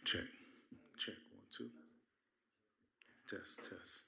Check. Check. 1, 2. Test. Test.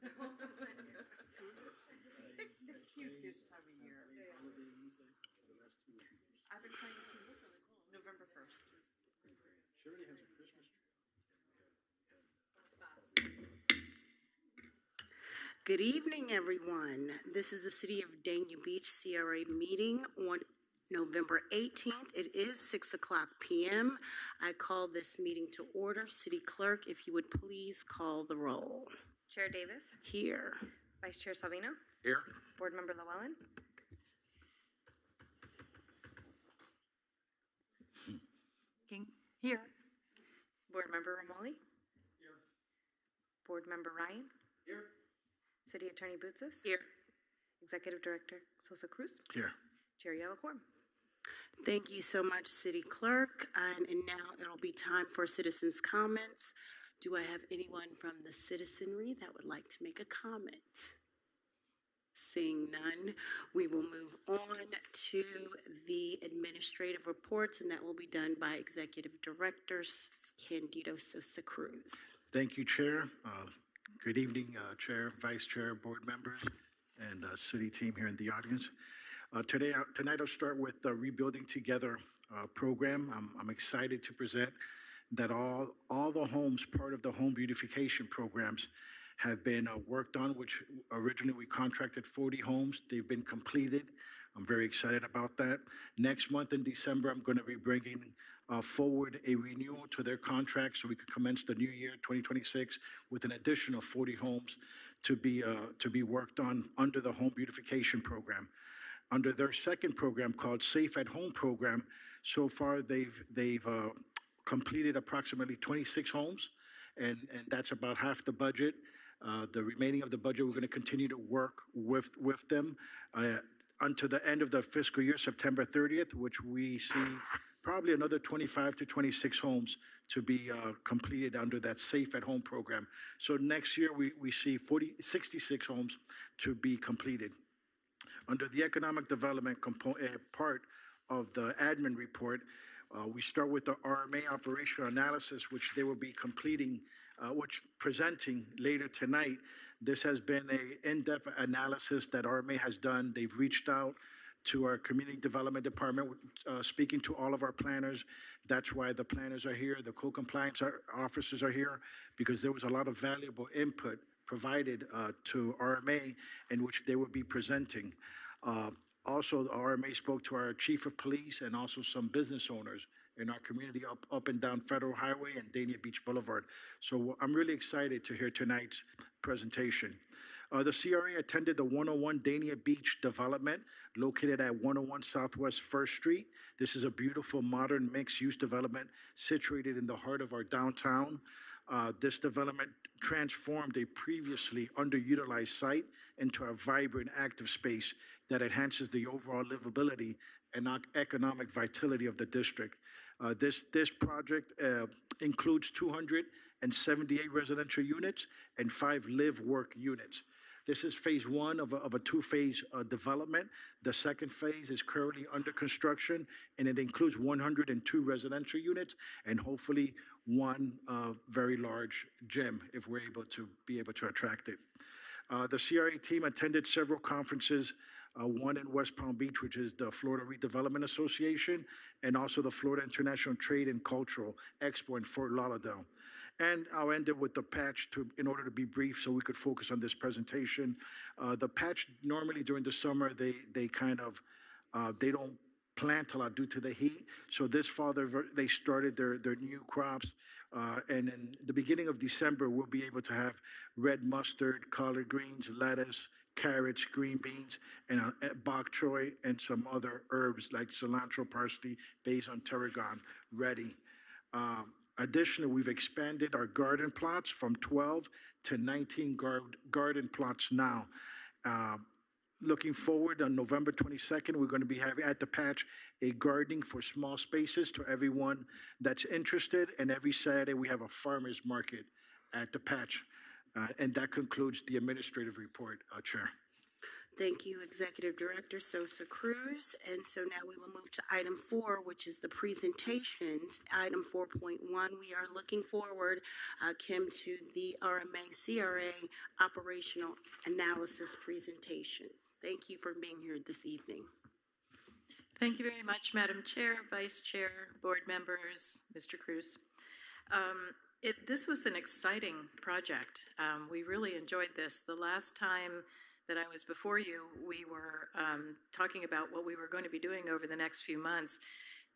It's cute this time of year. I've been playing since November 1st. She already has a Christmas tree. Good evening, everyone. This is the City of Dania Beach CRA meeting on November 18th. It is 6:00 p.m. I call this meeting to order. City Clerk, if you would please call the roll. Chair Davis, Here. Vice Chair Salvino, Here. Board Member Llewellyn, King, here. Board Member Ramoli, here. Board Member Ryan, Here. City Attorney Bootsas, Here. Executive Director Sosa Cruz, Here. Chair Yellowcorn. Thank you so much, City Clerk. And now it'll be time for citizens' comments. Do I have anyone from the citizenry that would like to make a comment? Seeing none, we will move on to the administrative reports, and that will be done by Executive Director Candido Sosa Cruz. Thank you, Chair. Good evening, Chair, Vice Chair, board members, and city team here in the audience. Tonight I'll start with the Rebuilding Together program. I'm excited to present that all the homes, part of the home beautification programs, have been worked on, which originally we contracted 40 homes. They've been completed. I'm very excited about that. Next month in December, I'm going to be bringing forward a renewal to their contract so we could commence the new year, 2026, with an additional 40 homes to be worked on under the home beautification program. Under their second program called Safe at Home program, so far they've completed approximately 26 homes, and that's about half the budget. The remaining of the budget, we're going to continue to work with them until the end of the fiscal year, September 30th, which we see probably another 25 to 26 homes to be completed under that Safe at Home program. So next year, we see 66 homes to be completed. Under the economic development part of the admin report, we start with the RMA operational analysis, which they will be completing, presenting later tonight. This has been an in-depth analysis that RMA has done. They've reached out to our community development department, speaking to all of our planners. That's why the planners are here, the co-compliance officers are here, because there was a lot of valuable input provided to RMA in which they will be presenting. Also, the RMA spoke to our chief of police and also some business owners in our community up and down Federal Highway and Dania Beach Boulevard. So I'm really excited to hear tonight's presentation. The CRA attended the 101 Dania Beach development located at 101 Southwest 1st Street. This is a beautiful modern mixed-use development situated in the heart of our downtown. This development transformed a previously underutilized site into a vibrant, active space that enhances the overall livability and economic vitality of the district. This project includes 278 residential units and 5 live-work units. This is phase one of a two-phase development. The second phase is currently under construction, and it includes 102 residential units and hopefully one very large gym if we're able to attract it. The CRA team attended several conferences, one in West Palm Beach, which is the Florida Redevelopment Association, and also the Florida International Trade and Cultural Expo in Fort Lauderdale. And I'll end it with the patch in order to be brief so we could focus on this presentation. The patch, normally during the summer, they don't plant a lot due to the heat. So this fall, they started their new crops. And in the beginning of December, we'll be able to have red mustard, collard greens, lettuce, carrots, green beans, and bok choy, and some other herbs like cilantro, parsley, basil, and tarragon ready. Additionally, we've expanded our garden plots from 12 to 19 garden plots now. Looking forward, on November 22nd, we're going to be having at the patch a gardening for small spaces to everyone that's interested. And every Saturday, we have a farmer's market at the patch. And that concludes the administrative report, Chair. Thank you, Executive Director Sosa Cruz. And so now we will move to item 4, which is the presentations. Item 4.1, we are looking forward, Kim, to the RMA CRA operational analysis presentation. Thank you for being here this evening. Thank you very much, Madam Chair, Vice Chair, board members, Mr. Cruz. This was an exciting project. We really enjoyed this. The last time that I was before you, we were talking about what we were going to be doing over the next few months.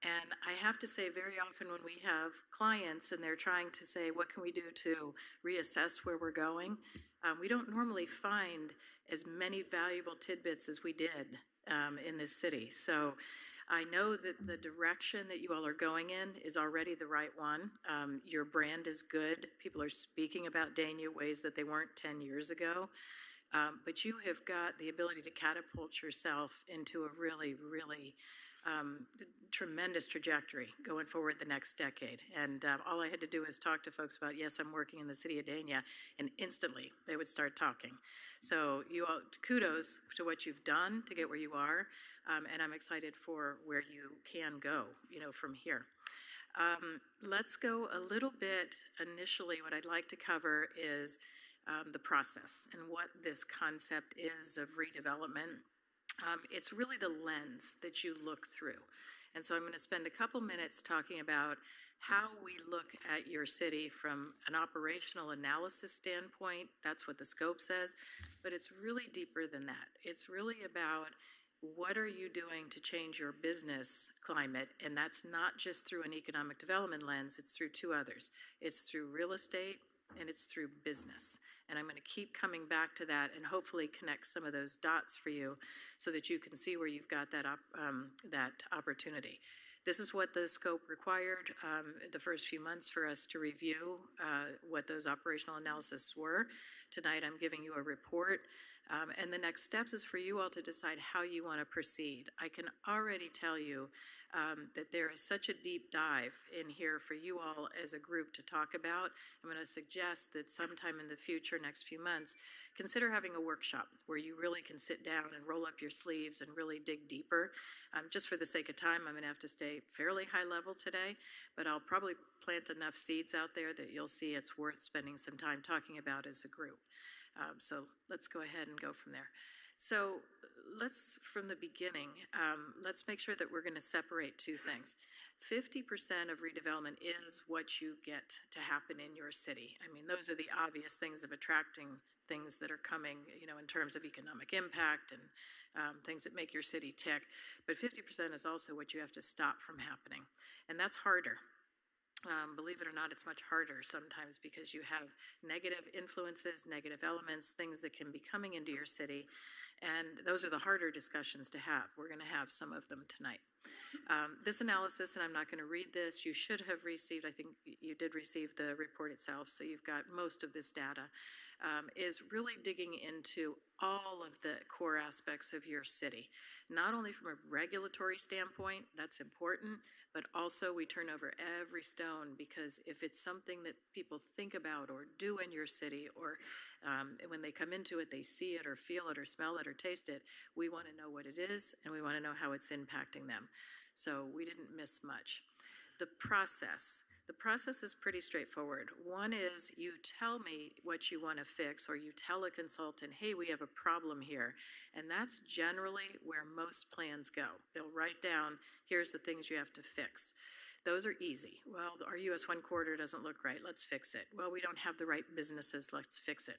And I have to say, very often when we have clients and they're trying to say, what can we do to reassess where we're going? We don't normally find as many valuable tidbits as we did in this city. So I know that the direction that you all are going in is already the right one. Your brand is good. People are speaking about Dania ways that they weren't 10 years ago. But you have got the ability to catapult yourself into a really, really tremendous trajectory going forward the next decade. And all I had to do is talk to folks about, yes, I'm working in the city of Dania, and instantly they would start talking. So you all, kudos to what you've done to get where you are, and I'm excited for where you can go, from here. Let's go a little bit initially. What I'd like to cover is the process and what this concept is of redevelopment. It's really the lens that you look through. And so I'm going to spend a couple minutes talking about how we look at your city from an operational analysis standpoint. That's what the scope says, but it's really deeper than that. It's really about what are you doing to change your business climate, and that's not just through an economic development lens, it's through two others. It's through real estate and it's through business. And I'm going to keep coming back to that and hopefully connect some of those dots for you so that you can see where you've got that opportunity. This is what the scope required the first few months for us to review what those operational analyses were. Tonight I'm giving you a report. And the next steps is for you all to decide how you want to proceed. I can already tell you that there is such a deep dive in here for you all as a group to talk about. I'm going to suggest that sometime in the future, next few months, consider having a workshop where you really can sit down and roll up your sleeves and really dig deeper. Just for the sake of time, I'm going to have to stay fairly high level today, but I'll probably plant enough seeds out there that you'll see it's worth spending some time talking about as a group. So let's go ahead and go from there. So from the beginning, let's make sure that we're going to separate two things. 50% of redevelopment is what you get to happen in your city. I mean, those are the obvious things of attracting things that are coming, in terms of economic impact and things that make your city tick. But 50% is also what you have to stop from happening. And that's harder. Believe it or not, it's much harder sometimes because you have negative influences, negative elements, things that can be coming into your city. And those are the harder discussions to have. We're going to have some of them tonight. This analysis, and I'm not going to read this, you should have received, I think you did receive the report itself, so you've got most of this data, is really digging into all of the core aspects of your city. Not only from a regulatory standpoint, that's important, but also we turn over every stone, because if it's something that people think about or do in your city, or when they come into it, they see it or feel it or smell it or taste it, we want to know what it is and we want to know how it's impacting them. So we didn't miss much. The process is pretty straightforward. One is you tell me what you want to fix, or you tell a consultant, hey, we have a problem here. And that's generally where most plans go. They'll write down, here's the things you have to fix. Those are easy. Well, our US 1 corridor doesn't look right, let's fix it. Well, we don't have the right businesses, let's fix it.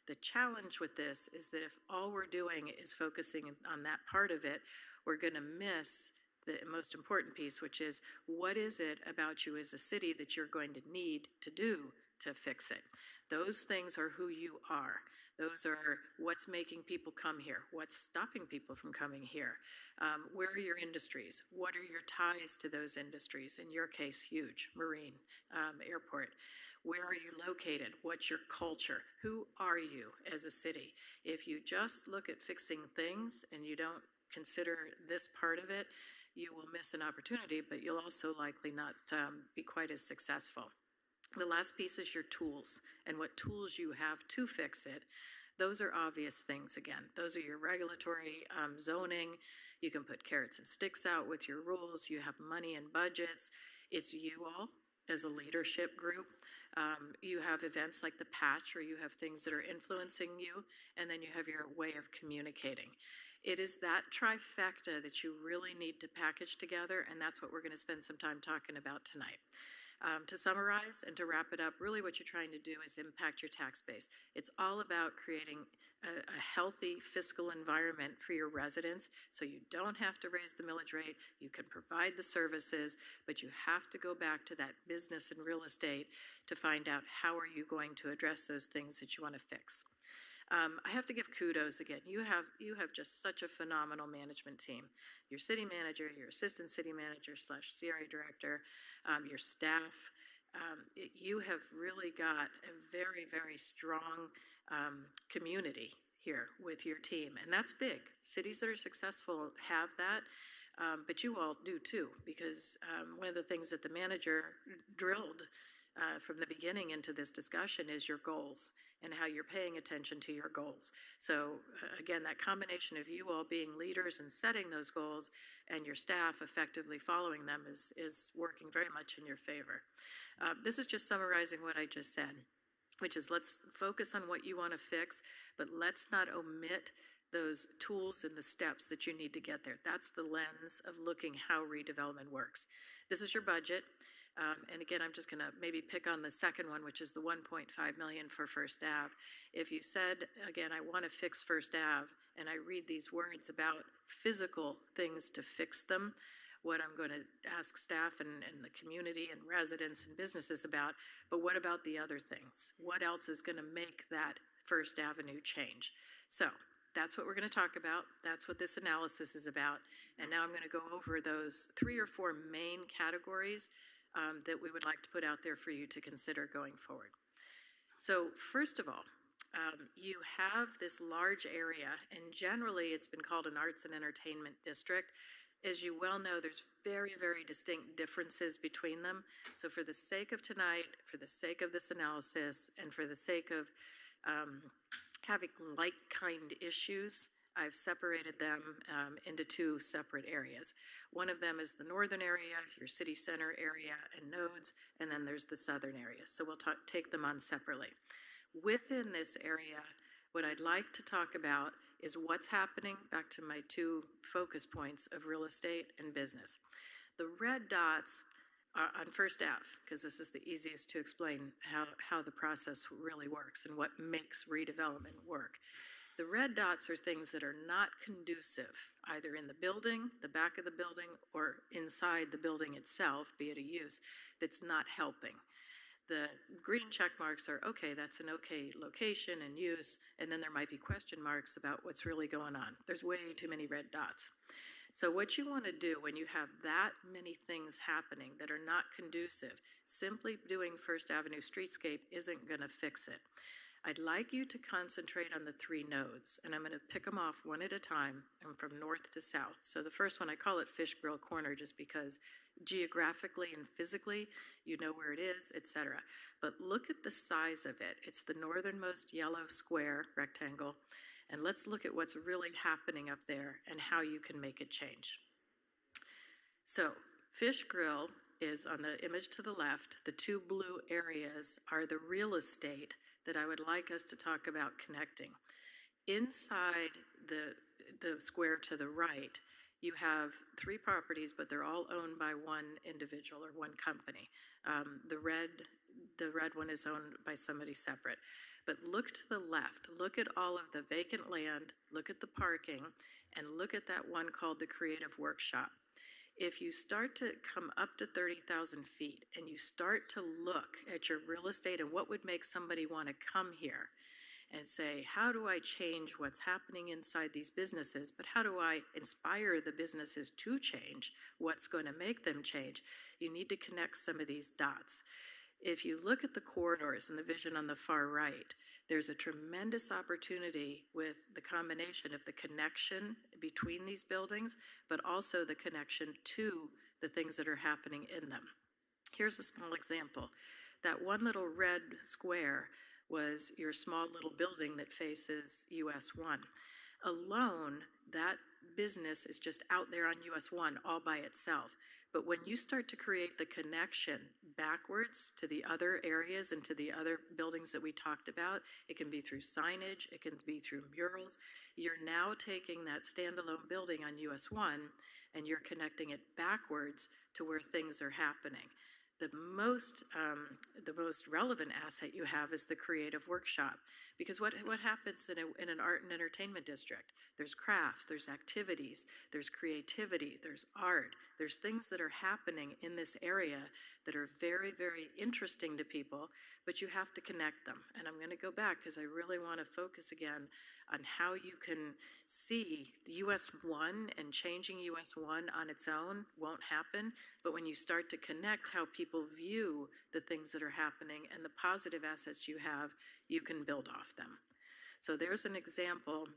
The challenge with this is that if all we're doing is focusing on that part of it, we're going to miss the most important piece, which is what is it about you as a city that you're going to need to do to fix it? Those things are who you are. Those are what's making people come here, what's stopping people from coming here. Where are your industries? What are your ties to those industries? In your case, huge, marine, airport. Where are you located? What's your culture? Who are you as a city? If you just look at fixing things and you don't consider this part of it, you will miss an opportunity, but you'll also likely not be quite as successful. The last piece is your tools and what tools you have to fix it. Those are obvious things again. Those are your regulatory zoning. You can put carrots and sticks out with your rules. You have money and budgets. It's you all as a leadership group. You have events like the patch where you have things that are influencing you, and then you have your way of communicating. It is that trifecta that you really need to package together, and that's what we're going to spend some time talking about tonight. To summarize and to wrap it up, really what you're trying to do is impact your tax base. It's all about creating a healthy fiscal environment for your residents, so you don't have to raise the millage rate, you can provide the services, but you have to go back to that business and real estate to find out how are you going to address those things that you want to fix. I have to give kudos again. You have just such a phenomenal management team. Your city manager, your assistant city manager / CRA director, your staff. You have really got a very, very strong community here with your team, and that's big. Cities that are successful have that, but you all do too, because one of the things that the manager drilled from the beginning into this discussion is your goals and how you're paying attention to your goals. So again, that combination of you all being leaders and setting those goals and your staff effectively following them is working very much in your favor. This is just summarizing what I just said, which is let's focus on what you want to fix, but let's not omit those tools and the steps that you need to get there. That's the lens of looking how redevelopment works. This is your budget. And again, I'm just going to maybe pick on the second one, which is the 1.5 million for First Ave. If you said, again, I want to fix First Ave, and I read these words about physical things to fix them, what I'm going to ask staff and the community and residents and businesses about, but what about the other things? What else is going to make that First Avenue change? So that's what we're going to talk about. That's what this analysis is about. And now I'm going to go over those 3 or 4 main categories that we would like to put out there for you to consider going forward. So first of all, you have this large area, and generally it's been called an arts and entertainment district. As you well know, there's very, very distinct differences between them. So for the sake of tonight, for the sake of this analysis, and for the sake of having like-kind issues, I've separated them into 2 separate areas. One of them is the northern area, your city center area and nodes, and then there's the southern area. So we'll take them on separately. Within this area, what I'd like to talk about is what's happening, back to my 2 focus points of real estate and business. The red dots are on First Ave, because this is the easiest to explain how the process really works and what makes redevelopment work. The red dots are things that are not conducive, either in the building, the back of the building, or inside the building itself, be it a use, that's not helping. The green check marks are, okay, that's an okay location and use, and then there might be question marks about what's really going on. There's way too many red dots. So what you want to do when you have that many things happening that are not conducive, simply doing First Avenue streetscape isn't going to fix it. I'd like you to concentrate on the 3 nodes, and I'm going to pick them off one at a time and from north to south. So the first one, I call it Fish Grill Corner just because geographically and physically, you know where it is, etc. But look at the size of it. It's the northernmost yellow square rectangle, and let's look at what's really happening up there and how you can make it change. So Fish Grill is on the image to the left. The 2 blue areas are the real estate that I would like us to talk about connecting. Inside the square to the right, you have 3 properties, but they're all owned by one individual or one company. The red one is owned by somebody separate. But look to the left, look at all of the vacant land, look at the parking, and look at that one called the Creative Workshop. If you start to come up to 30,000 feet and you start to look at your real estate and what would make somebody want to come here and say, how do I change what's happening inside these businesses, but how do I inspire the businesses to change what's going to make them change? You need to connect some of these dots. If you look at the corridors and the vision on the far right, there's a tremendous opportunity with the combination of the connection between these buildings, but also the connection to the things that are happening in them. Here's a small example. That one little red square was your small little building that faces US 1. Alone, that business is just out there on US 1 all by itself. But when you start to create the connection backwards to the other areas and to the other buildings that we talked about, it can be through signage, it can be through murals. You're now taking that standalone building on US 1 and you're connecting it backwards to where things are happening. The most relevant asset you have is the creative workshop, because what happens in an art and entertainment district? There's crafts, there's activities, there's creativity, there's art, there's things that are happening in this area that are very, very interesting to people, but you have to connect them. And I'm going to go back because I really want to focus again on how you can see the US 1, and changing US 1 on its own won't happen. But when you start to connect how people view the things that are happening and the positive assets you have, you can build off them. So there's an example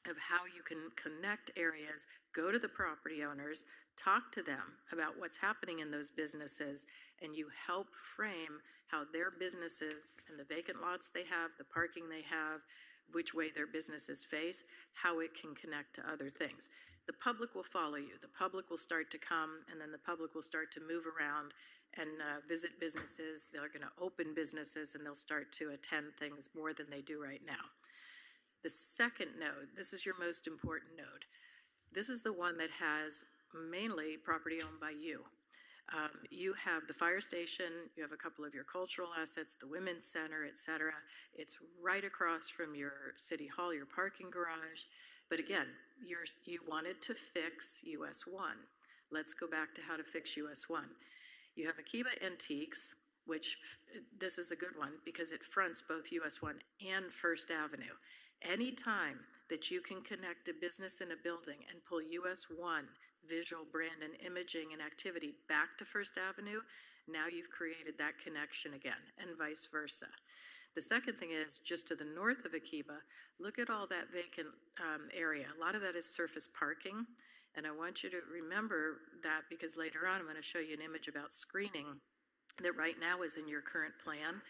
of how you can connect areas, go to the property owners, talk to them about what's happening in those businesses, and you help frame how their businesses and the vacant lots they have, the parking they have, which way their businesses face, how it can connect to other things. The public will follow you. The public will start to come, and then the public will start to move around and visit businesses. They're going to open businesses, and they'll start to attend things more than they do right now. The second node, this is your most important node. This is the one that has mainly property owned by you. You have the fire station, you have a couple of your cultural assets, the women's center, etc. It's right across from your city hall, your parking garage. But again, you wanted to fix US 1. Let's go back to how to fix US 1. You have Akiba Antiques, which this is a good one because it fronts both US 1 and First Avenue. Anytime that you can connect a business in a building and pull US 1 visual brand and imaging and activity back to First Avenue, now you've created that connection again, and vice versa. The second thing is, just to the north of Akiba, look at all that vacant area. A lot of that is surface parking, and I want you to remember that because later on I'm going to show you an image about screening that right now is in your current plan.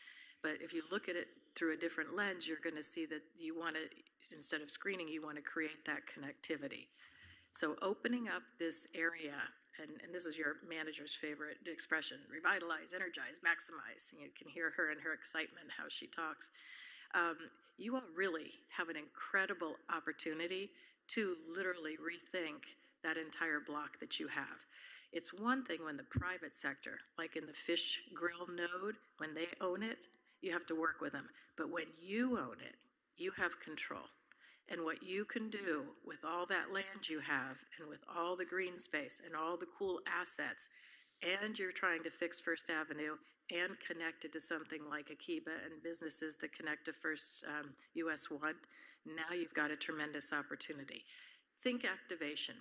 But if you look at it through a different lens, you're going to see that you want to, instead of screening, you want to create that connectivity. So opening up this area, and this is your manager's favorite expression, revitalize, energize, maximize. You can hear her and her excitement, how she talks. You all really have an incredible opportunity to literally rethink that entire block that you have. It's one thing when the private sector, like in the fish grill node, when they own it, you have to work with them. But when you own it, you have control. And what you can do with all that land you have and with all the green space and all the cool assets, and you're trying to fix First Avenue and connect it to something like Akiba and businesses that connect to First US 1, now you've got a tremendous opportunity. Think activation.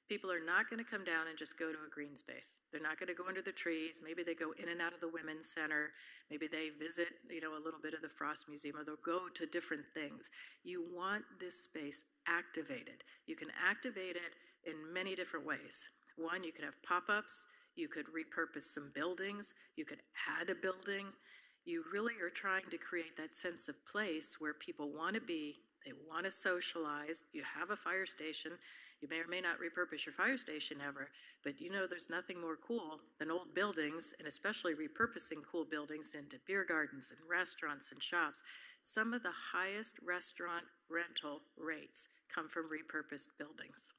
People are not going to come down and just go to a green space. They're not going to go under the trees. Maybe they go in and out of the women's center. Maybe they visit, a little bit of the Frost Museum, or they'll go to different things. You want this space activated. You can activate it in many different ways. One, you could have pop-ups. You could repurpose some buildings. You could add a building. You really are trying to create that sense of place where people want to be. They want to socialize. You have a fire station. You may or may not repurpose your fire station ever, but there's nothing more cool than old buildings, and especially repurposing cool buildings into beer gardens and restaurants and shops. Some of the highest restaurant rental rates come from repurposed buildings.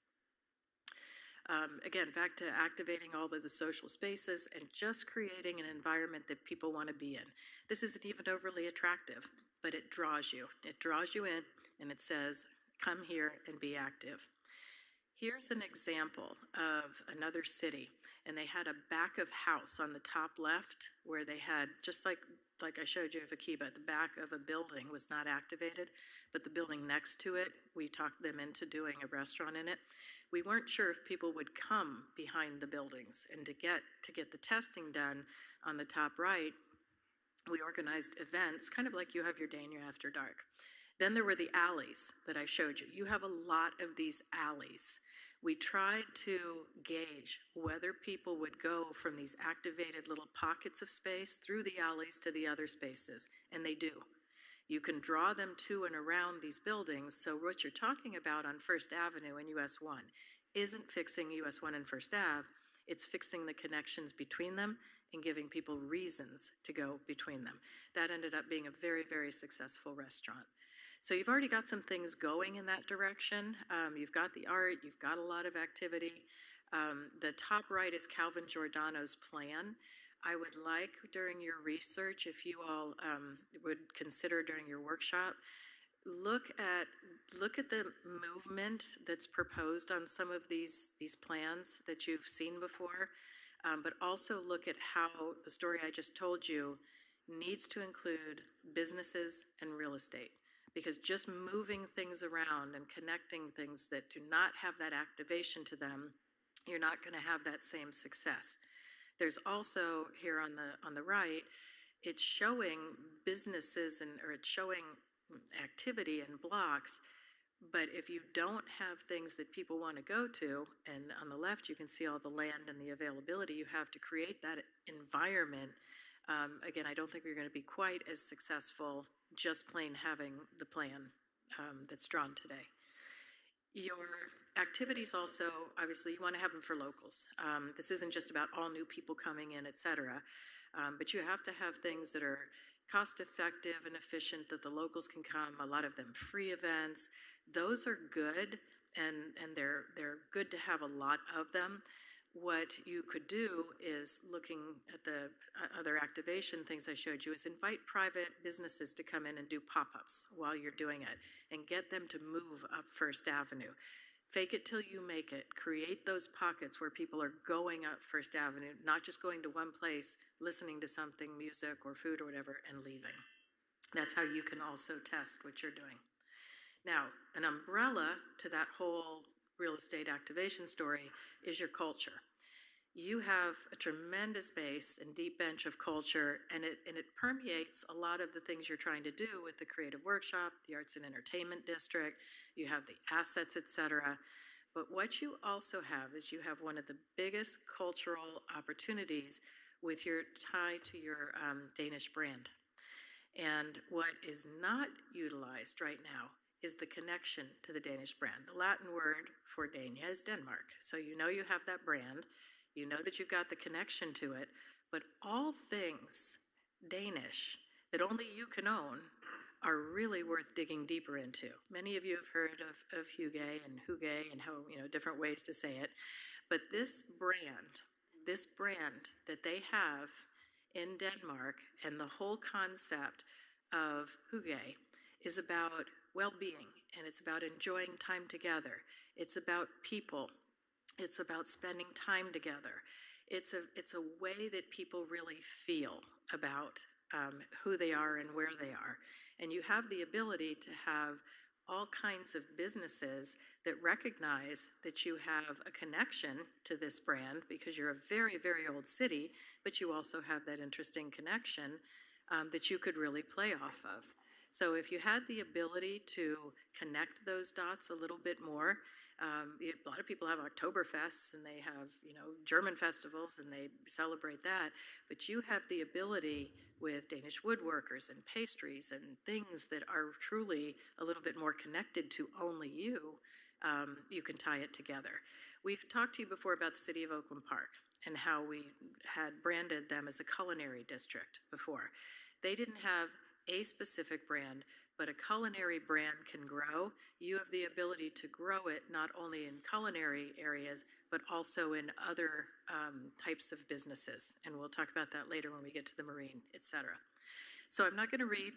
Again, back to activating all of the social spaces and just creating an environment that people want to be in. This isn't even overly attractive, but it draws you. It draws you in, and it says, come here and be active. Here's an example of another city, and they had a back of house on the top left where they had, just like I showed you of Akiba, the back of a building was not activated, but the building next to it, we talked them into doing a restaurant in it. We weren't sure if people would come behind the buildings, and to get the testing done on the top right, we organized events, kind of like you have your day and your after dark. Then there were the alleys that I showed you. You have a lot of these alleys. We tried to gauge whether people would go from these activated little pockets of space through the alleys to the other spaces, and they do. You can draw them to and around these buildings. So what you're talking about on First Avenue and US 1 isn't fixing US 1 and First Ave, it's fixing the connections between them and giving people reasons to go between them. That ended up being a very, very successful restaurant. So you've already got some things going in that direction. You've got the art, you've got a lot of activity. The top right is Calvin Giordano's plan. I would like during your research, if you all would consider during your workshop, look at the movement that's proposed on some of these plans that you've seen before, but also look at how the story I just told you needs to include businesses and real estate. Because just moving things around and connecting things that do not have that activation to them, you're not going to have that same success. There's also here on the right, it's showing businesses or it's showing activity in blocks, but if you don't have things that people want to go to, and on the left you can see all the land and the availability you have to create that environment. Again, I don't think we're going to be quite as successful just plain having the plan that's drawn today. Your activities also, obviously, you want to have them for locals. This isn't just about all new people coming in, et cetera, but you have to have things that are cost effective and efficient that the locals can come, a lot of them free events. Those are good, and they're good to have a lot of them. What you could do is, looking at the other activation things I showed you, is invite private businesses to come in and do pop-ups while you're doing it and get them to move up First Avenue. Fake it till you make it. Create those pockets where people are going up First Avenue, not just going to one place, listening to something, music or food or whatever, and leaving. That's how you can also test what you're doing. Now, an umbrella to that whole real estate activation story is your culture. You have a tremendous base and deep bench of culture, and it permeates a lot of the things you're trying to do with the creative workshop, the arts and entertainment district. You have the assets, etc. But what you also have is you have one of the biggest cultural opportunities with your tie to your Danish brand. And what is not utilized right now is the connection to the Danish brand. The Latin word for Dania is Denmark. So you know you have that brand, you know that you've got the connection to it, but all things Danish that only you can own are really worth digging deeper into. Many of you have heard of Hygge and how, different ways to say it, but this brand that they have in Denmark and the whole concept of Hygge is about well-being, and it's about enjoying time together. It's about people. It's about spending time together. It's a way that people really feel about who they are and where they are. And you have the ability to have all kinds of businesses that recognize that you have a connection to this brand because you're a very, very old city, but you also have that interesting connection that you could really play off of. So if you had the ability to connect those dots a little bit more, a lot of people have Oktoberfests and they have, German festivals and they celebrate that, but you have the ability with Danish woodworkers and pastries and things that are truly a little bit more connected to only you, you can tie it together. We've talked to you before about the city of Oakland Park and how we had branded them as a culinary district before. They didn't have a specific brand, but a culinary brand can grow. You have the ability to grow it not only in culinary areas, but also in other types of businesses. And we'll talk about that later when we get to the marine, etc. So I'm not going to read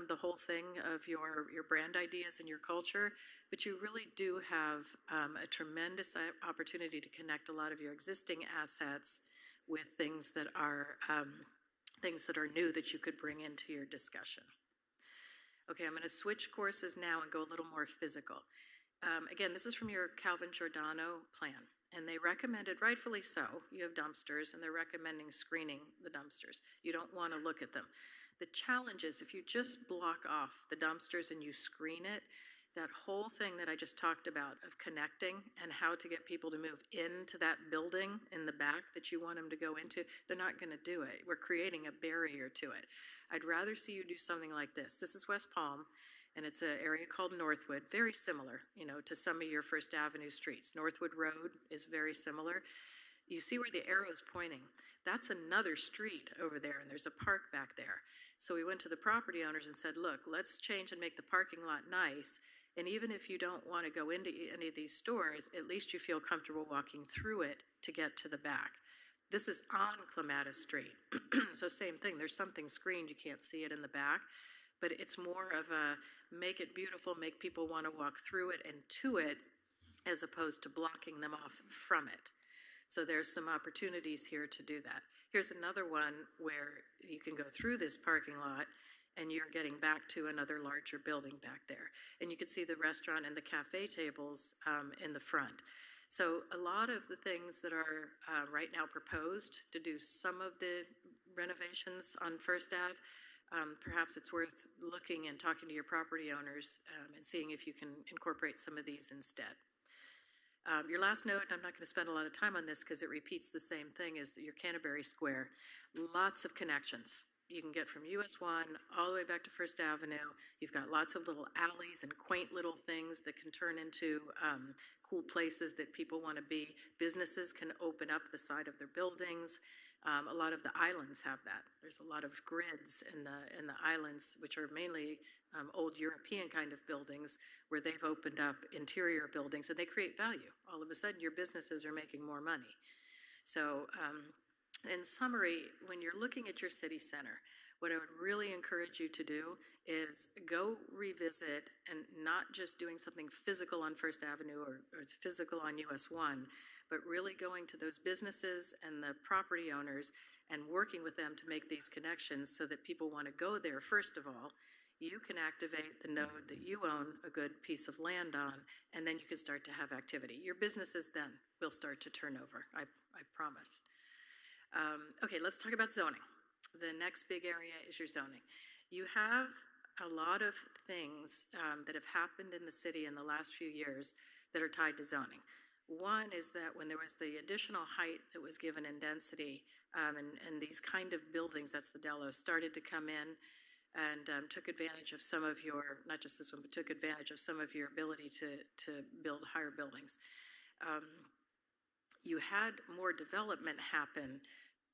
the whole thing of your brand ideas and your culture, but you really do have a tremendous opportunity to connect a lot of your existing assets with things that are new that you could bring into your discussion. Okay, I'm going to switch courses now and go a little more physical. Again, this is from your Calvin Giordano plan, and they recommended, rightfully so, you have dumpsters, and they're recommending screening the dumpsters. You don't want to look at them. The challenge is if you just block off the dumpsters and you screen it, that whole thing that I just talked about of connecting and how to get people to move into that building in the back that you want them to go into, they're not going to do it. We're creating a barrier to it. I'd rather see you do something like this. This is West Palm, and it's an area called Northwood, very similar, to some of your First Avenue streets. Northwood Road is very similar. You see where the arrow is pointing. That's another street over there, and there's a park back there. So we went to the property owners and said, look, let's change and make the parking lot nice. And even if you don't want to go into any of these stores, at least you feel comfortable walking through it to get to the back. This is on Clematis Street. So same thing, there's something screened, you can't see it in the back, but it's more of a make it beautiful, make people want to walk through it and to it, as opposed to blocking them off from it. So there's some opportunities here to do that. Here's another one where you can go through this parking lot and you're getting back to another larger building back there. And you can see the restaurant and the cafe tables in the front. So a lot of the things that are right now proposed to do some of the renovations on First Ave, perhaps it's worth looking and talking to your property owners and seeing if you can incorporate some of these instead. Your last note, and I'm not going to spend a lot of time on this because it repeats the same thing, is that your Canterbury Square, lots of connections. You can get from US 1 all the way back to First Avenue. You've got lots of little alleys and quaint little things that can turn into cool places that people want to be. Businesses can open up the side of their buildings. A lot of the islands have that. There's a lot of grids in the islands, which are mainly old European kind of buildings, where they've opened up interior buildings and they create value. All of a sudden, your businesses are making more money. So in summary, when you're looking at your city center, what I would really encourage you to do is go revisit, and not just doing something physical on First Avenue or physical on US 1, but really going to those businesses and the property owners and working with them to make these connections so that people want to go there. First of all, you can activate the node that you own a good piece of land on, and then you can start to have activity. Your businesses then will start to turn over, I promise. Okay, let's talk about zoning. The next big area is your zoning. You have a lot of things that have happened in the city in the last few years that are tied to zoning. One is that when there was the additional height that was given in density, and these kind of buildings, that's the Dello, started to come in and took advantage of some of your, not just this one, but took advantage of some of your ability to build higher buildings. You had more development happen,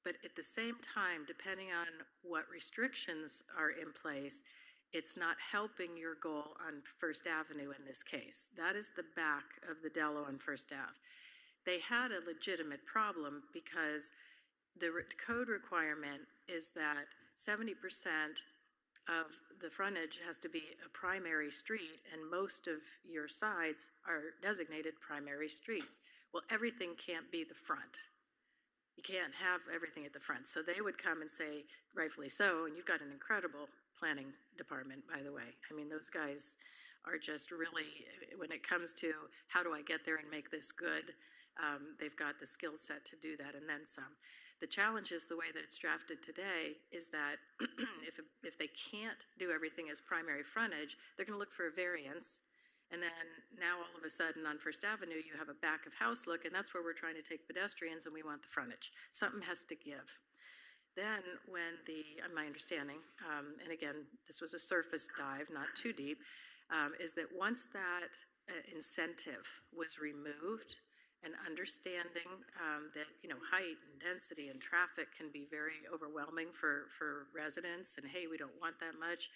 but at the same time, depending on what restrictions are in place, it's not helping your goal on First Avenue in this case. That is the back of the Dello on First Ave. They had a legitimate problem because the code requirement is that 70% of the frontage has to be a primary street, and most of your sides are designated primary streets. Well, everything can't be the front. You can't have everything at the front. So they would come and say, rightfully so, and you've got an incredible planning department, by the way. I mean, those guys are just really, when it comes to how do I get there and make this good, they've got the skill set to do that and then some. The challenge is the way that it's drafted today is that if they can't do everything as primary frontage, they're going to look for a variance. And then now all of a sudden on First Avenue, you have a back of house look, and that's where we're trying to take pedestrians and we want the frontage. Something has to give. Then when my understanding, and again, this was a surface dive, not too deep, is that once that incentive was removed, and understanding that height and density and traffic can be very overwhelming for residents, and hey, we don't want that much.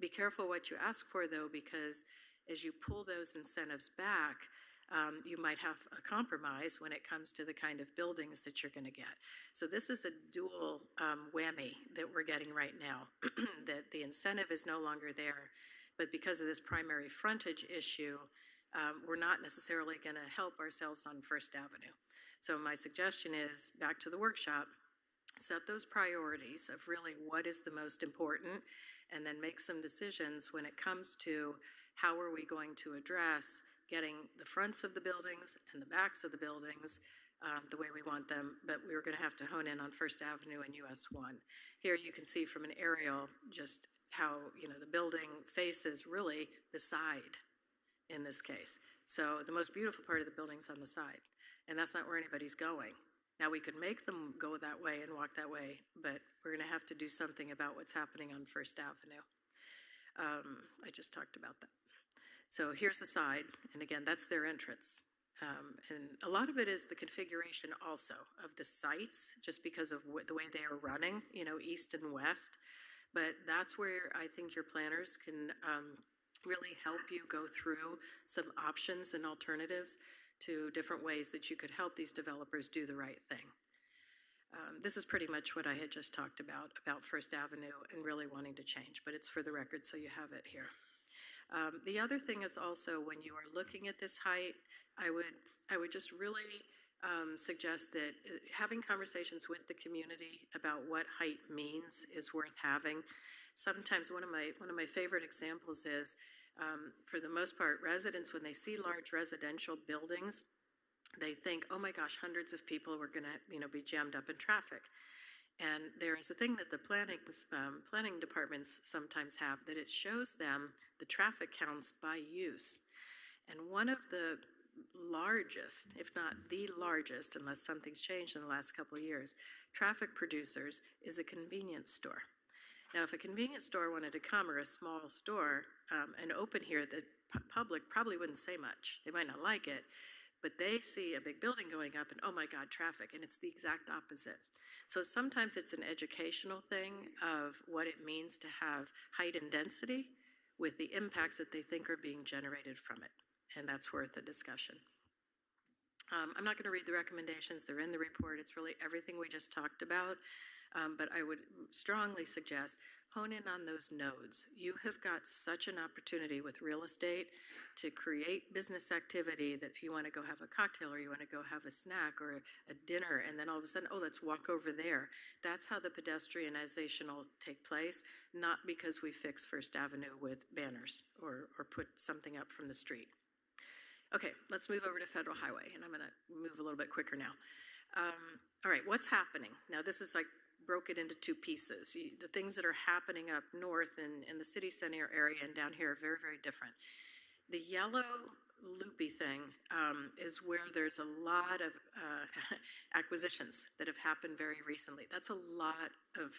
Be careful what you ask for though, because as you pull those incentives back, you might have a compromise when it comes to the kind of buildings that you're going to get. So this is a dual whammy that we're getting right now, that the incentive is no longer there, but because of this primary frontage issue, we're not necessarily going to help ourselves on First Avenue. So my suggestion is, back to the workshop, set those priorities of really what is the most important, and then make some decisions when it comes to how are we going to address getting the fronts of the buildings and the backs of the buildings the way we want them, but we're going to have to hone in on First Avenue and US 1. Here you can see from an aerial just how the building faces really the side. in this case. So the most beautiful part of the building's on the side, and that's not where anybody's going. Now, we could make them go that way and walk that way, but we're gonna have to do something about what's happening on First Avenue. I just talked about that. So here's the side, and again, that's their entrance. And a lot of it is the configuration also of the sites, just because of the way they are running, you know, east and west. But that's where I think your planners can really help you go through some options and alternatives to different ways that you could help these developers do the right thing. This is pretty much what I had just talked about First Avenue and really wanting to change, but it's for the record, so you have it here. The other thing is also when you are looking at this height, I would just really suggest that having conversations with the community about what height means is worth having. Sometimes one of my favorite examples is, for the most part, residents, when they see large residential buildings, they think, oh my gosh, hundreds of people were gonna, you know, be jammed up in traffic. And there is a thing that the planning departments sometimes have, that it shows them the traffic counts by use. And one of the largest, if not the largest, unless something's changed in the last couple of years, traffic producers is a convenience store. Now, if a convenience store wanted to come, or a small store, and open here, the public probably wouldn't say much. They might not like it, but they see a big building going up and, oh my God, traffic, and it's the exact opposite. So sometimes it's an educational thing of what it means to have height and density with the impacts that they think are being generated from it, and that's worth a discussion. I'm not going to read the recommendations. They're in the report. It's really everything we just talked about, but I would strongly suggest hone in on those nodes. You have got such an opportunity with real estate to create business activity that you want to go have a cocktail, or you want to go have a snack or a dinner, and then all of a sudden, oh, let's walk over there. That's how the pedestrianization will take place, not because we fix First Avenue with banners or put something up from the street. Okay, let's move over to Federal Highway, and I'm going to move a little bit quicker now. All right, what's happening? Now, this is like broke it into two pieces. The things that are happening up north in the city center area and down here are very, very different. The yellow loopy thing is where there's a lot of acquisitions that have happened very recently. That's a lot of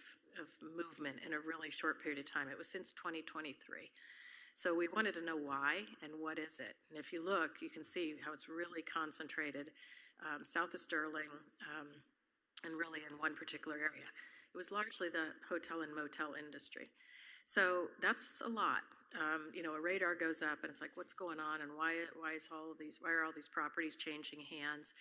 movement in a really short period of time. It was since 2023. So we wanted to know why and what is it. And if you look, you can see how it's really concentrated south of Sterling, and really in one particular area. It was largely the hotel and motel industry. So that's a lot. You know, a radar goes up and it's like, what's going on, and why are all these properties changing hands?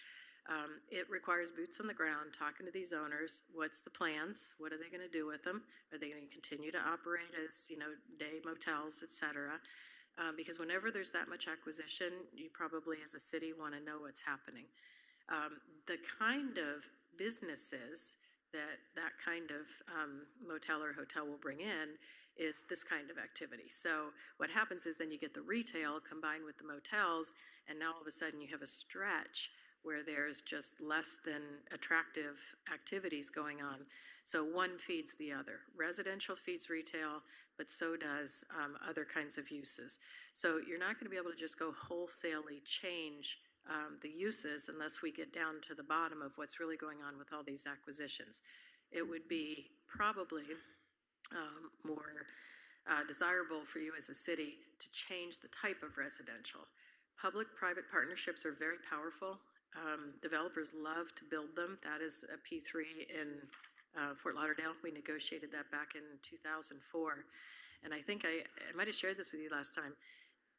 It requires boots on the ground, talking to these owners. What's the plans? What are they going to do with them? Are they going to continue to operate as, you know, day motels, et cetera? Because whenever there's that much acquisition, you probably as a city want to know what's happening. The kind of businesses that kind of motel or hotel will bring in is this kind of activity. So what happens is then you get the retail combined with the motels, and now all of a sudden you have a stretch where there's just less than attractive activities going on. So one feeds the other. Residential feeds retail, but so does other kinds of uses. So you're not going to be able to just go wholesalely change the uses unless we get down to the bottom of what's really going on with all these acquisitions. It would be probably more desirable for you as a city to change the type of residential. Public-private partnerships are very powerful. Developers love to build them. That is a P3 in Fort Lauderdale. We negotiated that back in 2004. And I think I might have shared this with you last time.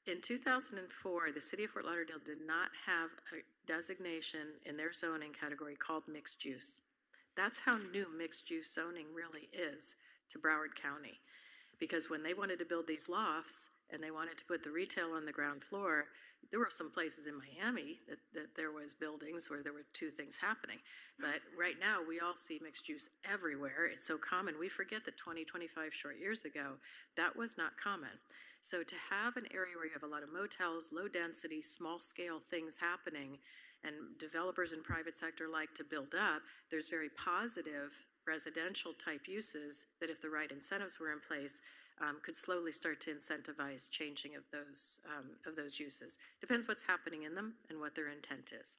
In 2004, the city of Fort Lauderdale did not have a designation in their zoning category called mixed use. That's how new mixed use zoning really is to Broward County. Because when they wanted to build these lofts and they wanted to put the retail on the ground floor, there were some places in Miami that there was buildings where there were two things happening. But right now we all see mixed use everywhere. It's so common. We forget that 20, 25 short years ago, that was not common. So to have an area where you have a lot of motels, low density, small scale things happening, and developers in private sector like to build up, there's very positive residential type uses that if the right incentives were in place, could slowly start to incentivize changing of those uses. Depends what's happening in them and what their intent is.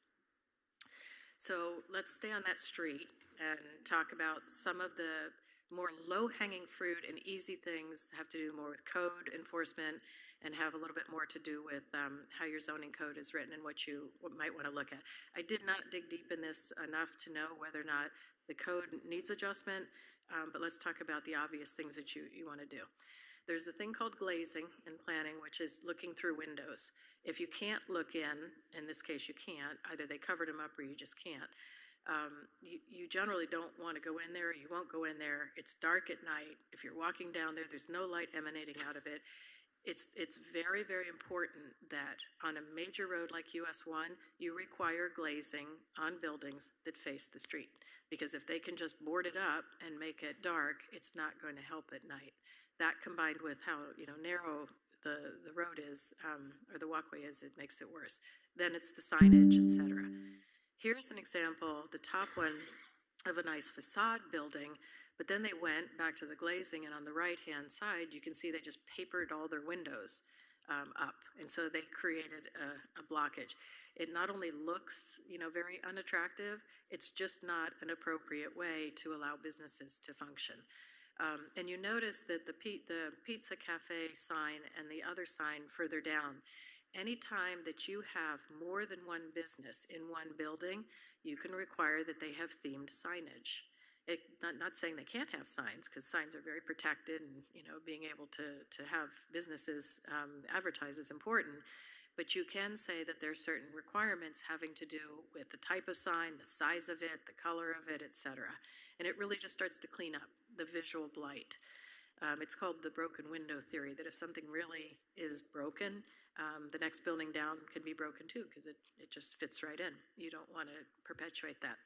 So let's stay on that street and talk about some of the more low-hanging fruit and easy things that have to do more with code enforcement and have a little bit more to do with how your zoning code is written and what you might want to look at. I did not dig deep in this enough to know whether or not the code needs adjustment, but let's talk about the obvious things that you want to do. There's a thing called glazing in planning, which is looking through windows. If you can't look in this case you can't, either they covered them up or you just can't. You generally don't want to go in there, you won't go in there, it's dark at night. If you're walking down there, there's no light emanating out of it. It's very, very important that on a major road like US 1, you require glazing on buildings that face the street. Because if they can just board it up and make it dark, it's not going to help at night. That combined with how narrow the road is, or the walkway is, it makes it worse. Then it's the signage, etc. Here's an example, the top one of a nice facade building, but then they went back to the glazing, and on the right-hand side, you can see they just papered all their windows up, and so they created a blockage. It not only looks, very unattractive, it's just not an appropriate way to allow businesses to function. And you notice that the Pizza Cafe sign and the other sign further down, anytime that you have more than one business in one building, you can require that they have themed signage. Not saying they can't have signs, because signs are very protected, and being able to have businesses advertise is important. But you can say that there are certain requirements having to do with the type of sign, the size of it, the color of it, etc. And it really just starts to clean up the visual blight. It's called the broken window theory, that if something really is broken, the next building down can be broken too, because it just fits right in. You don't want to perpetuate that.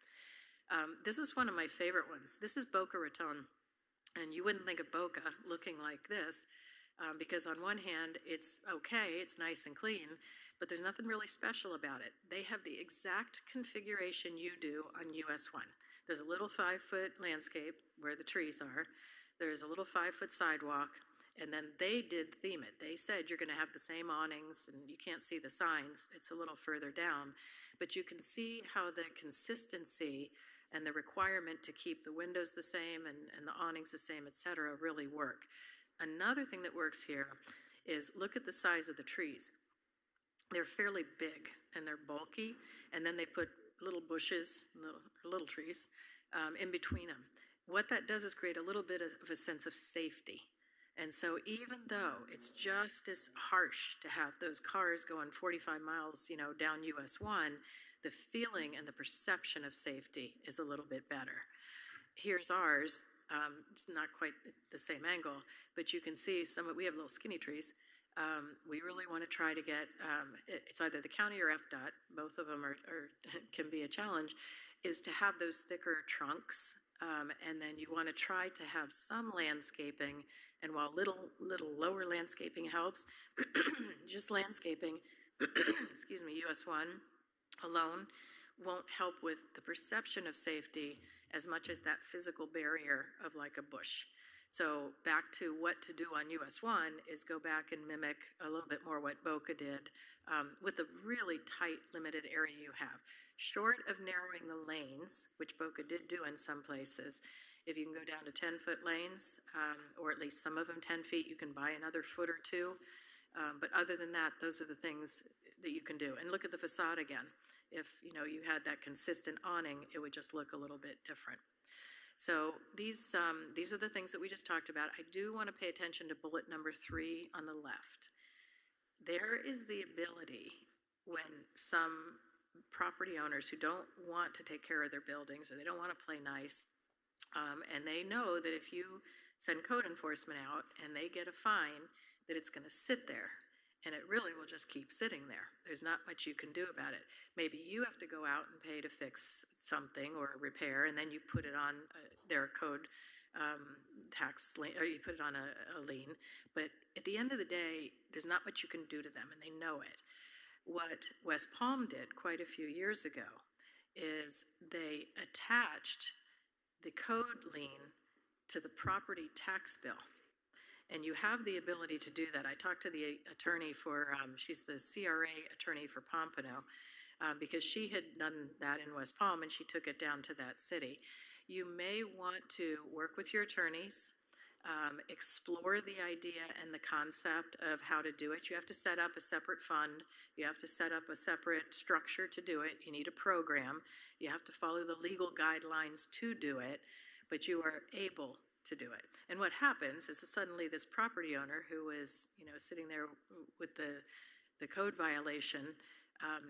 This is one of my favorite ones. This is Boca Raton, and you wouldn't think of Boca looking like this, because on one hand, it's okay, it's nice and clean, but there's nothing really special about it. They have the exact configuration you do on US 1. There's a little 5-foot landscape where the trees are. There's a little 5-foot sidewalk, and then they did theme it. They said you're gonna have the same awnings, and you can't see the signs. It's a little further down, but you can see how the consistency and the requirement to keep the windows the same and the awnings the same, etc., really work. Another thing that works here is look at the size of the trees. They're fairly big and they're bulky, and then they put little bushes, little trees in between them. What that does is create a little bit of a sense of safety. And so even though it's just as harsh to have those cars going 45 miles, down US 1, the feeling and the perception of safety is a little bit better. Here's ours. It's not quite the same angle, but you can see we have little skinny trees. We really want to try to get, it's either the county or FDOT, both of them can be a challenge, is to have those thicker trunks. And then you want to try to have some landscaping, and while little lower landscaping helps, just landscaping, excuse me, US 1 alone won't help with the perception of safety as much as that physical barrier of like a bush. So back to what to do on US 1 is go back and mimic a little bit more what Boca did with the really tight, limited area you have. Short of narrowing the lanes, which Boca did do in some places, if you can go down to 10-foot lanes, or at least some of them 10 feet, you can buy another foot or two. But other than that, those are the things that you can do. And look at the facade again. If you had that consistent awning, it would just look a little bit different. So these are the things that we just talked about. I do want to pay attention to bullet number 3 on the left. There is the ability when some property owners who don't want to take care of their buildings, or they don't want to play nice, and they know that if you send code enforcement out and they get a fine, that it's going to sit there. And it really will just keep sitting there. There's not much you can do about it. Maybe you have to go out and pay to fix something or repair, and then you put it on their code tax lien, or you put it on a lien. But at the end of the day, there's not much you can do to them, and they know it. What West Palm did quite a few years ago is they attached the code lien to the property tax bill. And you have the ability to do that. I talked to the attorney for, she's the CRA attorney for Pompano, because she had done that in West Palm and she took it down to that city. You may want to work with your attorneys, explore the idea and the concept of how to do it. You have to set up a separate fund. You have to set up a separate structure to do it. You need a program. You have to follow the legal guidelines to do it, but you are able to do it. And what happens is suddenly this property owner who is, sitting there with the code violation,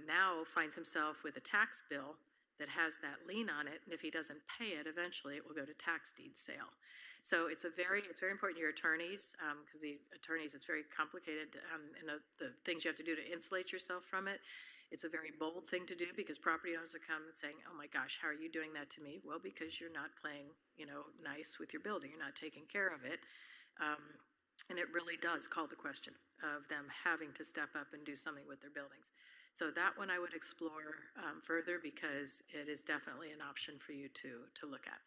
now finds himself with a tax bill that has that lien on it, and if he doesn't pay it, eventually it will go to tax deed sale. So it's very important to your attorneys, because the attorneys, it's very complicated, and the things you have to do to insulate yourself from it. It's a very bold thing to do because property owners are coming and saying, oh my gosh, how are you doing that to me? Well, because you're not playing, nice with your building. You're not taking care of it. And it really does call the question of them having to step up and do something with their buildings. So that one I would explore further because it is definitely an option for you to look at.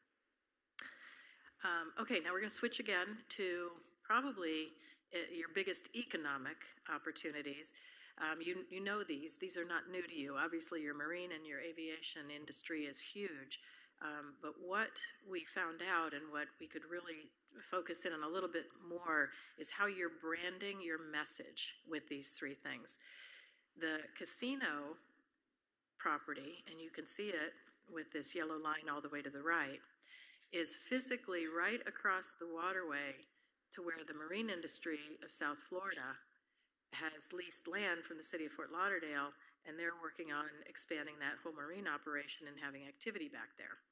Okay, now we're going to switch again to probably your biggest economic opportunities. You know these are not new to you. Obviously your marine and your aviation industry is huge. But what we found out and what we could really focus in on a little bit more is how you're branding your message with these three things. The casino property, and you can see it with this yellow line all the way to the right, is physically right across the waterway to where the marine industry of South Florida has leased land from the city of Fort Lauderdale, and they're working on expanding that whole marine operation and having activity back there.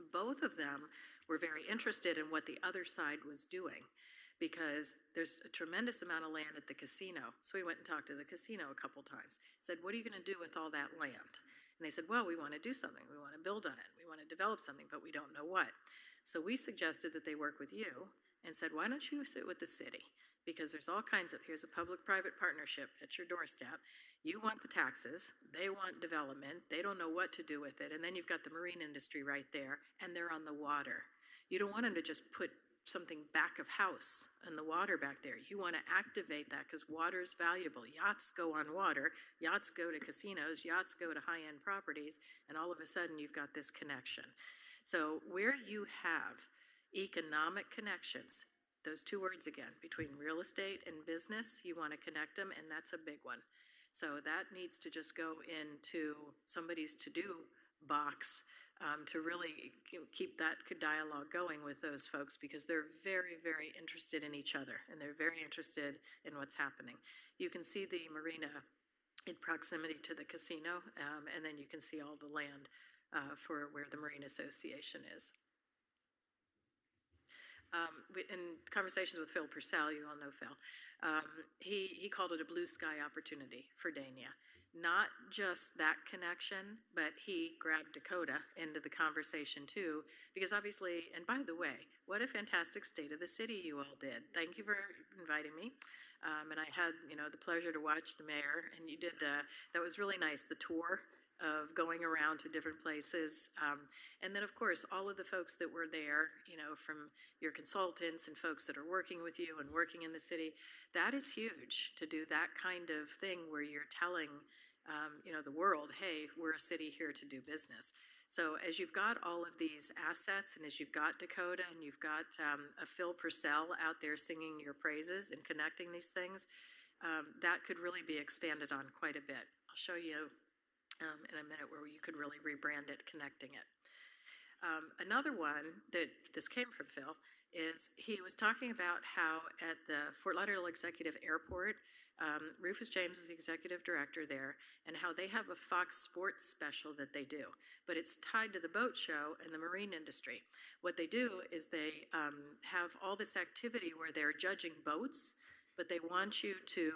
Both of them were very interested in what the other side was doing because there's a tremendous amount of land at the casino. So we went and talked to the casino a couple times. Said, what are you going to do with all that land? And they said, well, we want to do something. We want to build on it. We want to develop something, but we don't know what. So we suggested that they work with you and said, why don't you sit with the city? Because there's all kinds of, here's a public-private partnership at your doorstep. You want the taxes, they want development, they don't know what to do with it, and then you've got the marine industry right there, and they're on the water. You don't want them to just put something back of house in the water back there. You want to activate that because water is valuable. Yachts go on water, yachts go to casinos, yachts go to high-end properties, and all of a sudden you've got this connection. So where you have economic connections, those two words again, between real estate and business, you want to connect them, and that's a big one. So that needs to just go into somebody's to-do box to really keep that dialogue going with those folks because they're very, very interested in each other, and they're very interested in what's happening. You can see the marina in proximity to the casino, and then you can see all the land for where the Marine Association is. In conversations with Phil Purcell, you all know Phil, he called it a blue sky opportunity for Dania. Not just that connection, but he grabbed Dakota into the conversation too, because obviously, and by the way, what a fantastic state of the city you all did. Thank you for inviting me. And I had, the pleasure to watch the mayor, and you did, that was really nice, the tour of going around to different places. And then of course, all of the folks that were there, from your consultants and folks that are working with you and working in the city, that is huge to do that kind of thing where you're telling, the world, hey, we're a city here to do business. So as you've got all of these assets and as you've got Dakota and you've got a Phil Purcell out there singing your praises and connecting these things, that could really be expanded on quite a bit. I'll show you in a minute where you could really rebrand it, connecting it. Another one that this came from Phil is he was talking about how at the Fort Lauderdale Executive Airport, Rufus James is the executive director there, and how they have a Fox Sports special that they do, but it's tied to the boat show and the marine industry. What they do is they have all this activity where they're judging boats, but they want you to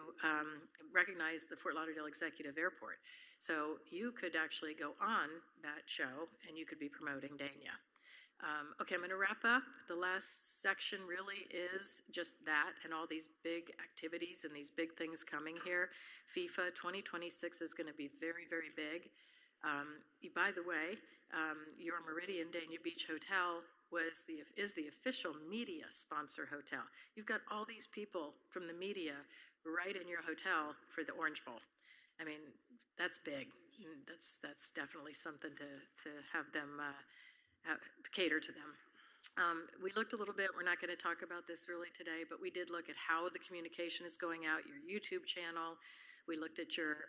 recognize the Fort Lauderdale Executive Airport. So you could actually go on that show and you could be promoting Dania. Okay, I'm gonna wrap up. The last section really is just that and all these big activities and these big things coming here. FIFA 2026 is gonna be very, very big. By the way, your Meridian Dania Beach Hotel is the official media sponsor hotel. You've got all these people from the media right in your hotel for the Orange Bowl. I mean, that's big. That's definitely something to have them cater to them. We looked a little bit, we're not going to talk about this really today, but we did look at how the communication is going out, your YouTube channel. We looked at your,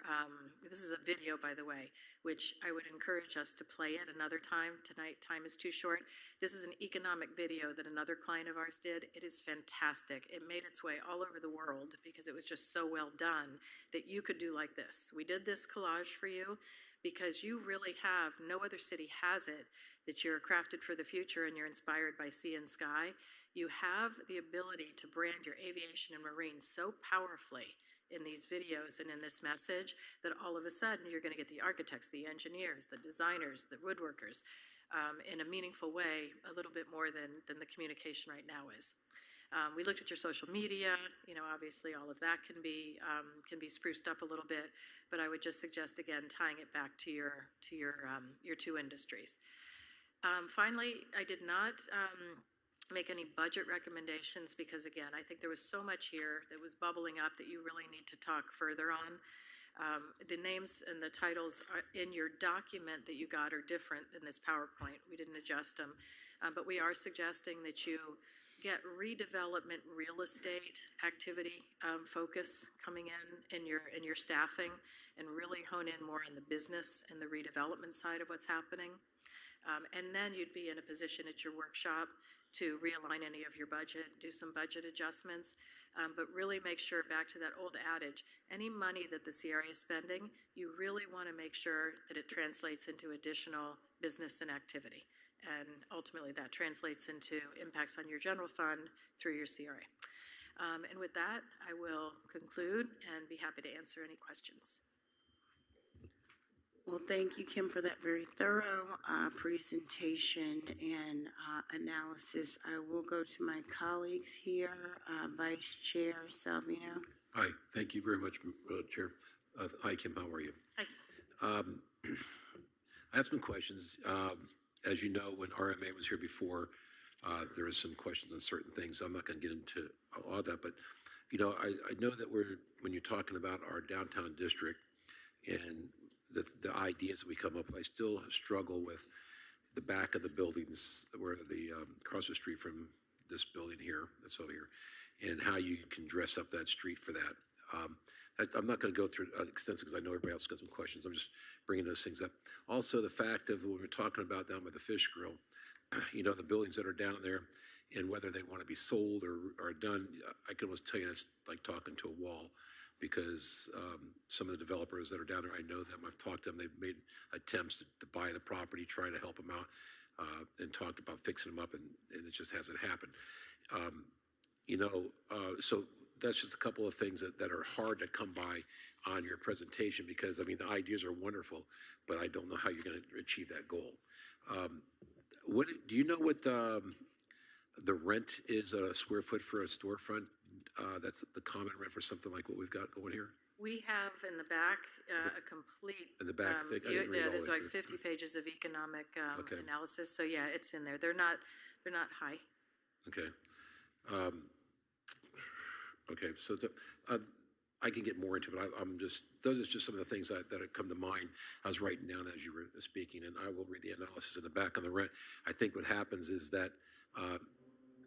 this is a video, by the way, which I would encourage us to play at another time. Tonight, time is too short. This is an economic video that another client of ours did. It is fantastic. It made its way all over the world because it was just so well done that you could do like this. We did this collage for you because you really have, no other city has it, that you're crafted for the future and you're inspired by sea and sky. You have the ability to brand your aviation and marine so powerfully in these videos and in this message that all of a sudden you're going to get the architects, the engineers, the designers, the woodworkers in a meaningful way, a little bit more than the communication right now is. We looked at your social media. Obviously all of that can be spruced up a little bit, but I would just suggest again tying it back to your two industries. Finally, I did not make any budget recommendations because, again, I think there was so much here that was bubbling up that you really need to talk further on. The names and the titles in your document that you got are different than this PowerPoint. We didn't adjust them, but we are suggesting that you get redevelopment real estate activity focus coming in your staffing and really hone in more on the business and the redevelopment side of what's happening. And then you'd be in a position at your workshop to realign any of your budget, do some budget adjustments, but really make sure, back to that old adage, any money that the CRA is spending, you really want to make sure that it translates into additional business and activity. And ultimately that translates into impacts on your general fund through your CRA. And with that, I will conclude and be happy to answer any questions. Well, thank you, Kim, for that very thorough presentation and analysis. I will go to my colleagues here. Vice Chair Salvino. Hi, thank you very much, Chair. Hi, Kim, how are you? Hi. I have some questions. As you know, when RMA was here before, there was some questions on certain things. I'm not going to get into all that, but I know that when you're talking about our downtown district and the ideas that we come up with, I still struggle with the back of the buildings where across the street from this building here, that's over here, and how you can dress up that street for that. I'm not going to go through it extensively because I know everybody else got some questions. I'm just bringing those things up. Also, the fact of when we're talking about down by the fish grill, the buildings that are down there and whether they want to be sold or done, I can almost tell you that's like talking to a wall. Because some of the developers that are down there, I know them, I've talked to them, they've made attempts to buy the property, try to help them out, and talked about fixing them up, and it just hasn't happened. So that's just a couple of things that are hard to come by on your presentation because, the ideas are wonderful, but I don't know how you're going to achieve that goal. Do you know what the rent is a square foot for a storefront? That's the common rent for something like what we've got going here? We have in the back a complete. In the back thing? I didn't read it all there's the way like through. 50 pages of economic Okay. analysis. So yeah, it's in there. They're not high. Okay. Okay, so I can get more into it, but those are just some of the things that have come to mind. I was writing down as you were speaking, and I will read the analysis in the back on the rent. I think what happens is that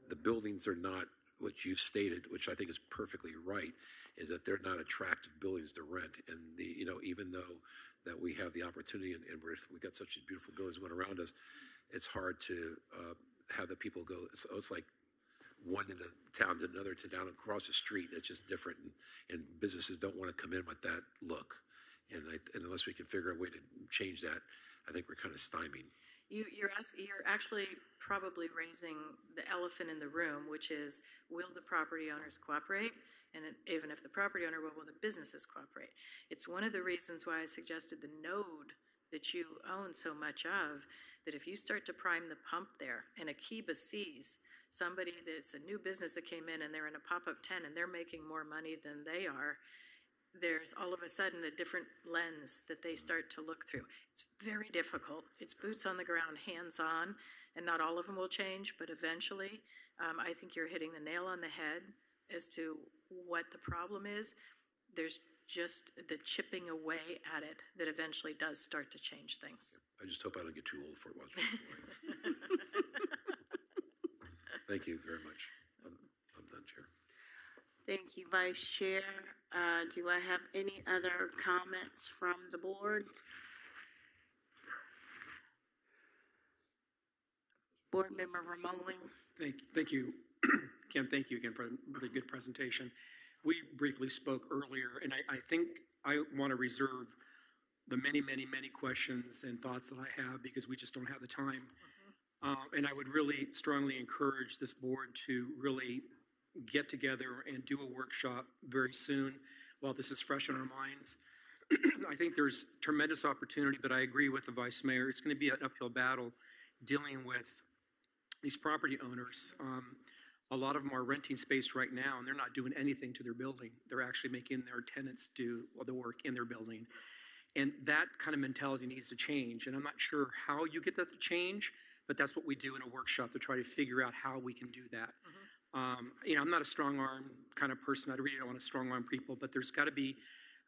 the buildings are not what you stated, which I think is perfectly right, is that they're not attractive buildings to rent. And even though that we have the opportunity and we've got such beautiful buildings going around us, it's hard to have the people go. So it's like one in the town to another to down across the street. It's just different, and businesses don't want to come in with that look. And unless we can figure out a way to change that, I think we're kind of stymied. You're actually probably raising the elephant in the room, which is, will the property owners cooperate? And even if the property owner will the businesses cooperate? It's one of the reasons why I suggested the node that you own so much of, that if you start to prime the pump there, and Akiba sees somebody that's a new business that came in and they're in a pop-up tent and they're making more money than they are, there's all of a sudden a different lens that they start to look through. It's very difficult. It's boots on the ground, hands on, and not all of them will change, but eventually, I think you're hitting the nail on the head as to what the problem is. There's just the chipping away at it that eventually does start to change things. I just hope I don't get too old for it once. Thank you very much. I'm done, Chair. Thank you, Vice Chair. Do I have any other comments from the board? Board Member Romoli. Thank you, Kim. Thank you again for a really good presentation. We briefly spoke earlier, and I think I want to reserve the many, many, many questions and thoughts that I have because we just don't have the time. And I would really strongly encourage this board to really get together and do a workshop very soon while this is fresh in our minds. I think there's tremendous opportunity, but I agree with the Vice Mayor. It's going to be an uphill battle dealing with these property owners. A lot of them are renting space right now, and they're not doing anything to their building. They're actually making their tenants do the work in their building. And that kind of mentality needs to change. And I'm not sure how you get that to change, but that's what we do in a workshop to try to figure out how we can do that. I'm not a strong arm kind of person. I really don't want to strong arm people, but there's got to be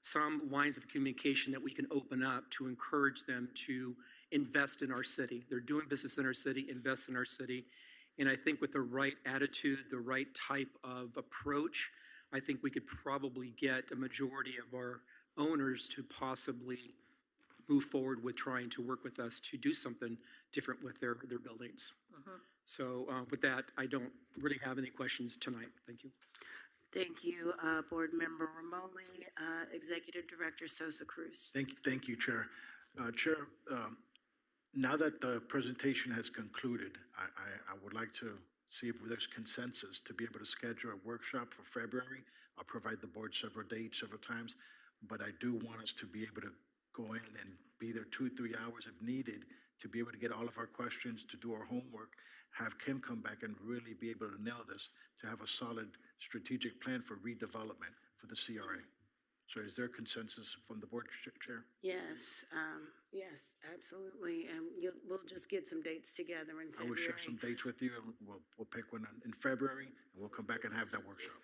some lines of communication that we can open up to encourage them to invest in our city. They're doing business in our city, invest in our city. And I think with the right attitude, the right type of approach, I think we could probably get a majority of our owners to possibly move forward with trying to work with us to do something different with their buildings. So with that, I don't really have any questions tonight. Thank you. Thank you, Board Member Romoli. Executive Director Sosa Cruz. Thank you, Chair. Chair, now that the presentation has concluded, I would like to see if there's consensus to be able to schedule a workshop for February. I'll provide the board several dates, several times, but I do want us to be able to go in and be there 2-3 hours if needed to be able to get all of our questions, to do our homework, have Kim come back and really be able to nail this, to have a solid strategic plan for redevelopment for the CRA. So is there consensus from the board, Chair? Yes, yes, absolutely. And we'll just get some dates together in I February. will share some dates with you, and we'll pick one in February, and we'll come back and have that workshop.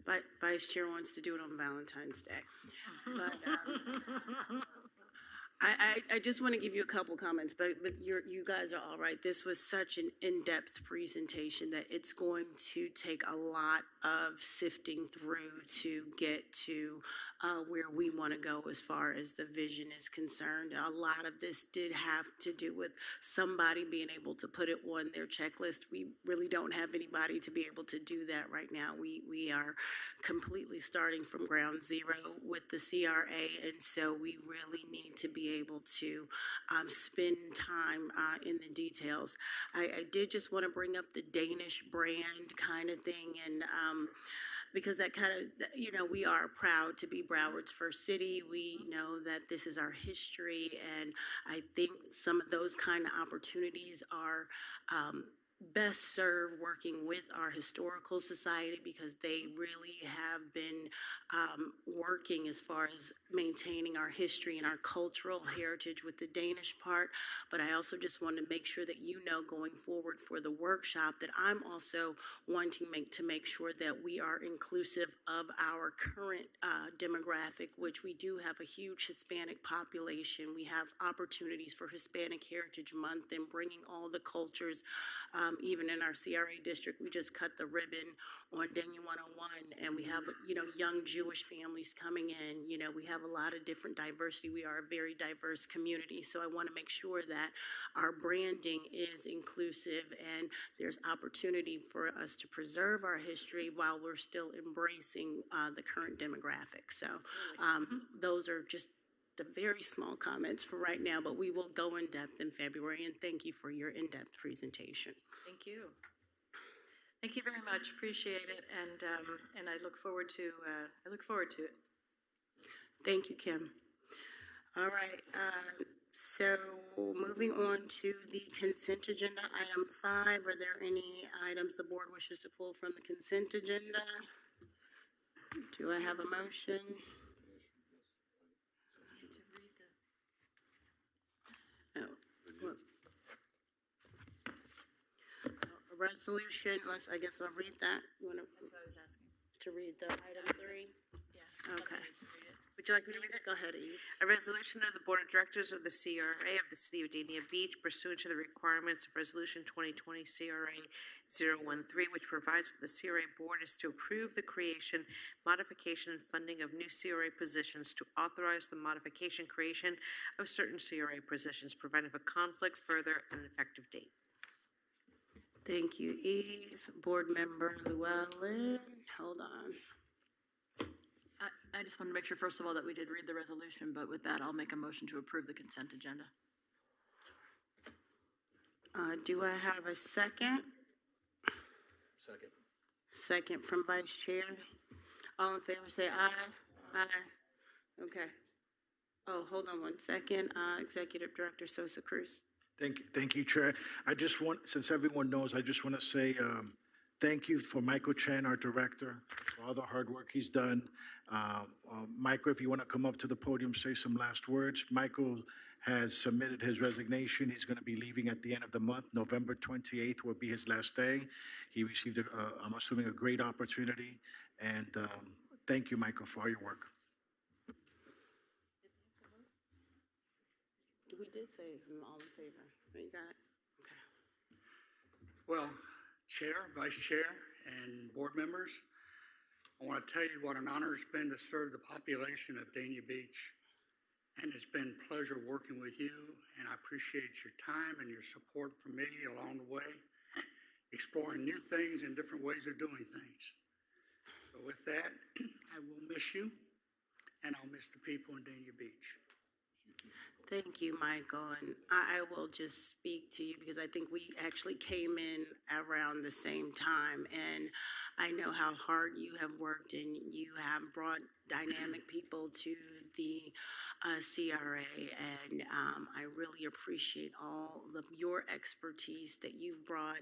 But Vice Chair wants to do it on Valentine's Day. But I just want to give you a couple comments, but you guys are all right. This was such an in-depth presentation that it's going to take a lot of sifting through to get to where we want to go as far as the vision is concerned. A lot of this did have to do with somebody being able to put it on their checklist. We really don't have anybody to be able to do that right now. We are completely starting from ground zero with the CRA, and so we really need to be able to spend time in the details. I did just want to bring up the Danish brand kind of thing, and because that kind of, we are proud to be Broward's first city. We know that this is our history, and I think some of those kind of opportunities are best served working with our historical society, because they really have been working as far as maintaining our history and our cultural heritage with the Danish part. But I also just want to make sure that going forward for the workshop, that I'm also wanting to make sure that we are inclusive of our current demographic, which we do have a huge Hispanic population. We have opportunities for Hispanic Heritage Month and bringing all the cultures. Even in our CRA district, we just cut the ribbon on Daniel 101, and we have, young Jewish families coming in. We have a lot of different diversity. We are a very diverse community. So I want to make sure that our branding is inclusive and there's opportunity for us to preserve our history while we're still embracing the current demographic. So those are just the very small comments for right now, but we will go in depth in February, and thank you for your in-depth presentation. Thank you. Thank you very much. Appreciate it, and I look forward to it. Thank you, Kim. All right. So moving on to the consent agenda, item 5. Are there any items the board wishes to pull from the consent agenda? Do I have a motion? Oh, well, a resolution, I guess I'll read that. You want That's what I was asking. to read the item 3? Yeah. Okay. Would you like me to read it? Go ahead, Eve. A resolution of the Board of Directors of the CRA of the City of Dania Beach pursuant to the requirements of Resolution 2020 CRA 013, which provides that the CRA Board is to approve the creation, modification, and funding of new CRA positions, to authorize the modification, creation of certain CRA positions, providing for conflict, further, and an effective date. Thank you, Eve. Board Member Llewellyn, hold on. I just want to make sure, first of all, that we did read the resolution, but with that, I'll make a motion to approve the consent agenda. Do I have a second? Second. Second from Vice Chair. All in favor say aye. Aye. Okay. Oh, hold on one second. Executive Director Sosa Cruz. Thank you, Chair. I just want, since everyone knows, I just want to say thank you for Michael Chen, our director, for all the hard work he's done. Michael, if you want to come up to the podium, say some last words. Michael has submitted his resignation. He's going to be leaving at the end of the month. November 28th will be his last day. He received, I'm assuming, a great opportunity. And thank you, Michael, for all your work. We did say all in favor. You got it? Okay. Well, Chair, Vice Chair, and board members, I want to tell you what an honor it's been to serve the population of Dania Beach. And it's been a pleasure working with you, and I appreciate your time and your support for me along the way, exploring new things and different ways of doing things. So with that, I will miss you, and I'll miss the people in Dania Beach. Thank you, Michael. And I will just speak to you because I think we actually came in around the same time. And I know how hard you have worked, and you have brought dynamic people to the CRA. And I really appreciate all of your expertise that you've brought,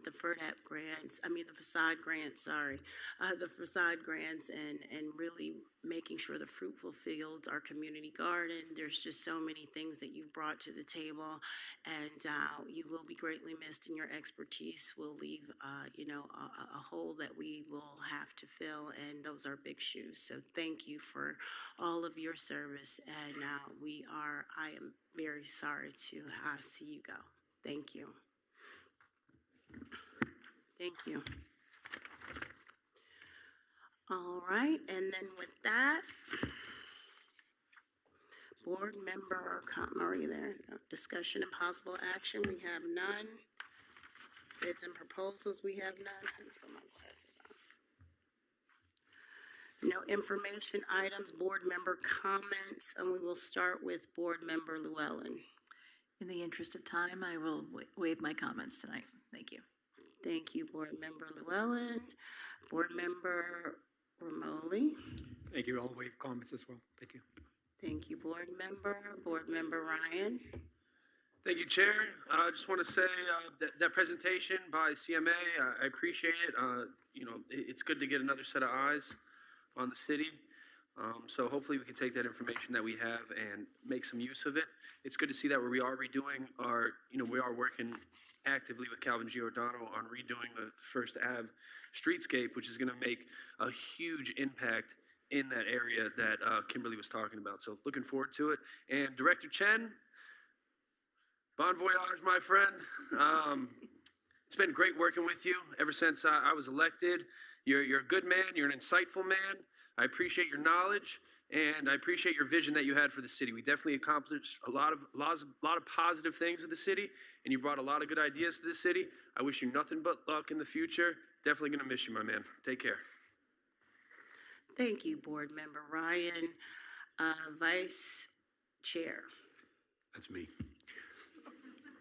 the FERDAP grants, the facade grants, the facade grants, and really making sure the fruitful fields, our community garden. There's just so many things that you've brought to the table, and you will be greatly missed, and your expertise will leave, a hole that we will have to fill, and those are big shoes. So thank you for all of your service, and I am very sorry to see you go. Thank you. Thank you. All right, and then with that, board member, Marie there, discussion and possible action, we have none. Bids and proposals, we have none. Let me put my glasses on. No information items, board member comments, and we will start with board member Llewellyn. In the interest of time, I will waive my comments tonight. Thank you. Thank you, board member Llewellyn. Board member Romoli. Thank you. I'll waive comments as well. Thank you. Thank you, board member. Board member Ryan. Thank you, Chair. I just want to say that presentation by CMA, I appreciate it. It's good to get another set of eyes on the city. So hopefully we can take that information that we have and make some use of it. It's good to see that we are redoing we are working actively with Calvin Giordano on redoing the First Ave streetscape, which is going to make a huge impact in that area that Kimberly was talking about. So looking forward to it. And Director Chen, bon voyage, my friend. It's been great working with you ever since I was elected. You're a good man. You're an insightful man. I appreciate your knowledge, and I appreciate your vision that you had for the city. We definitely accomplished a lot of positive things in the city, and you brought a lot of good ideas to the city. I wish you nothing but luck in the future. Definitely going to miss you, my man. Take care. Thank you, board member Ryan. Vice Chair. That's me.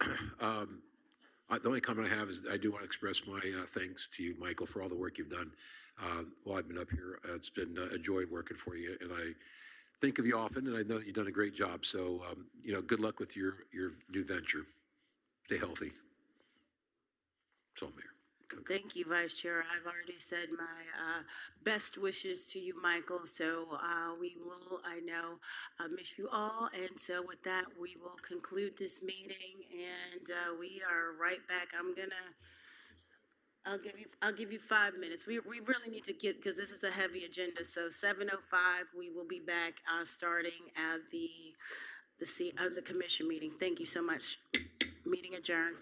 The only comment I have is I do want to express my thanks to you, Michael, for all the work you've done while I've been up here. It's been a joy working for you, and I think of you often, and I know you've done a great job. So, good luck with your new venture. Stay healthy. That's all, Mayor. Thank you, Vice Chair. I've already said my best wishes to you, Michael. So we will, I know, miss you all. And so with that, we will conclude this meeting, and we are right back. I'll give you 5 minutes. We really need to get, because this is a heavy agenda. So 7:05, we will be back starting at the commission meeting. Thank you so much. Meeting adjourned.